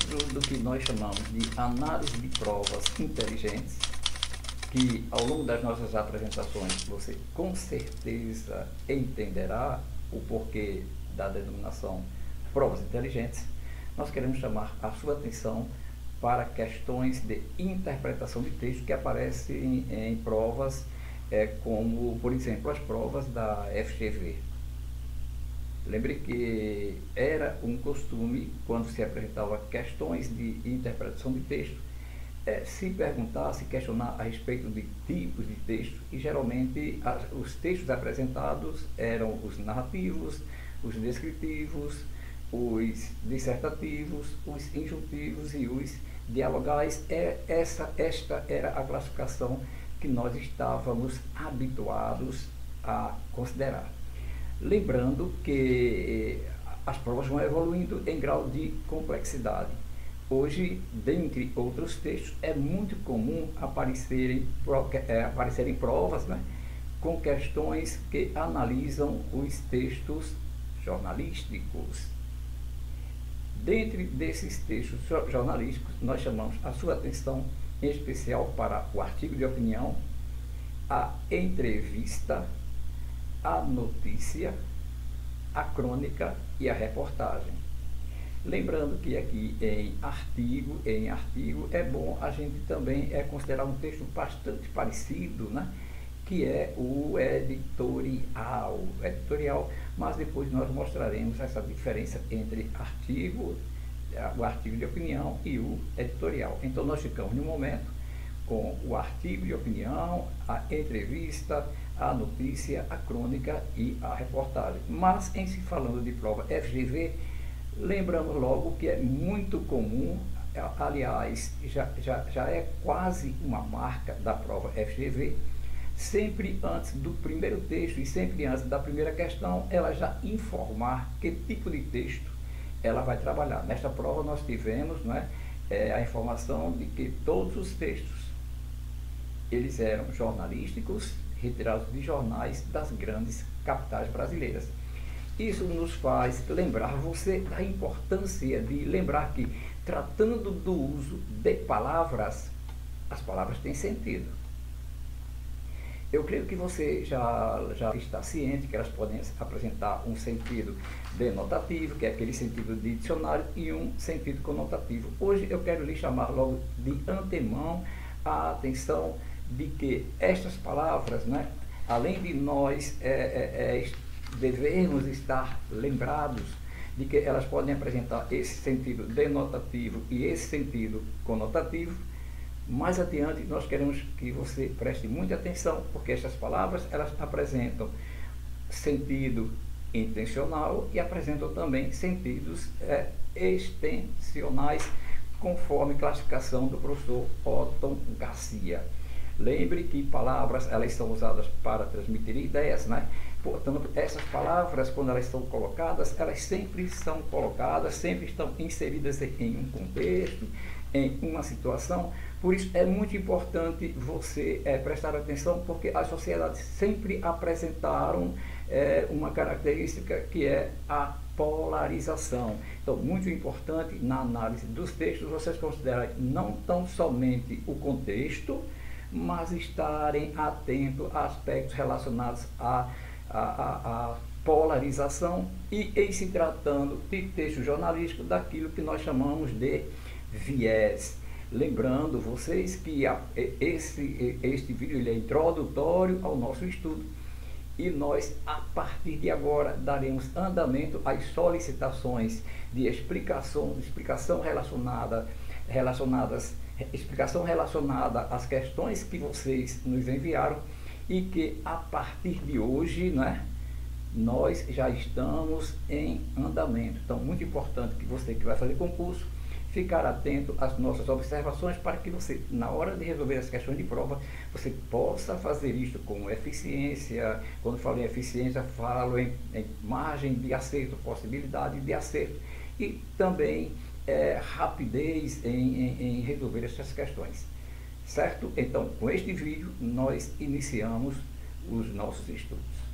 dentro do que nós chamamos de análise de provas inteligentes, que ao longo das nossas apresentações você com certeza entenderá o porquê da denominação provas inteligentes, nós queremos chamar a sua atenção para questões de interpretação de texto que aparecem em provas como, por exemplo, as provas da FGV. Lembre que era um costume, quando se apresentava questões de interpretação de texto, se perguntar, se questionar a respeito de tipos de texto, e geralmente os textos apresentados eram os narrativos, os descritivos, os dissertativos, os injuntivos e os dialogais. Esta era a classificação que nós estávamos habituados a considerar. Lembrando que as provas vão evoluindo em grau de complexidade. Hoje, dentre outros textos, é muito comum aparecerem provas, né, com questões que analisam os textos jornalísticos. Dentre desses textos jornalísticos, nós chamamos a sua atenção em especial para o artigo de opinião, a entrevista, a notícia, a crônica e a reportagem. Lembrando que aqui em artigo é bom a gente também considerar um texto bastante parecido, né? Que é o editorial, mas depois nós mostraremos essa diferença entre o artigo de opinião e o editorial. Então nós ficamos no momento com o artigo de opinião, a entrevista, a notícia, a crônica e a reportagem. Mas em se falando de prova FGV, lembramos logo que é muito comum, aliás, já é quase uma marca da prova FGV, sempre antes do primeiro texto e sempre antes da primeira questão, ela já informar que tipo de texto ela vai trabalhar. Nesta prova nós tivemos, né, a informação de que todos os textos eles eram jornalísticos, retirados de jornais das grandes capitais brasileiras. Isso nos faz lembrar você da importância de lembrar que, tratando do uso de palavras, as palavras têm sentido. Eu creio que você já está ciente que elas podem apresentar um sentido denotativo, que é aquele sentido de dicionário, e um sentido conotativo. Hoje eu quero lhe chamar logo de antemão a atenção de que estas palavras, né, além de nós devemos estar lembrados de que elas podem apresentar esse sentido denotativo e esse sentido conotativo, mais adiante nós queremos que você preste muita atenção, porque estas palavras elas apresentam sentido intencional e apresentam também sentidos extensionais, conforme classificação do professor Otton Garcia. Lembre que palavras elas são usadas para transmitir ideias, né? Portanto, essas palavras, quando elas são colocadas, elas sempre são colocadas, sempre estão inseridas em um contexto, em uma situação. Por isso é muito importante você prestar atenção, porque as sociedades sempre apresentaram uma característica que é a polarização. Então, muito importante na análise dos textos vocês considerarem não tão somente o contexto, mas estarem atentos a aspectos relacionados à polarização e, em se tratando de texto jornalístico, daquilo que nós chamamos de viés. Lembrando vocês que este vídeo ele é introdutório ao nosso estudo e nós, a partir de agora, daremos andamento às solicitações de explicação relacionada às questões que vocês nos enviaram e que a partir de hoje, né, nós já estamos em andamento. Então, muito importante que você que vai fazer concurso ficar atento às nossas observações para que você, na hora de resolver as questões de prova, você possa fazer isto com eficiência. Quando falo em eficiência, falo em margem de acerto, possibilidade de acerto e também rapidez em resolver essas questões. Certo? Então, com este vídeo, nós iniciamos os nossos estudos.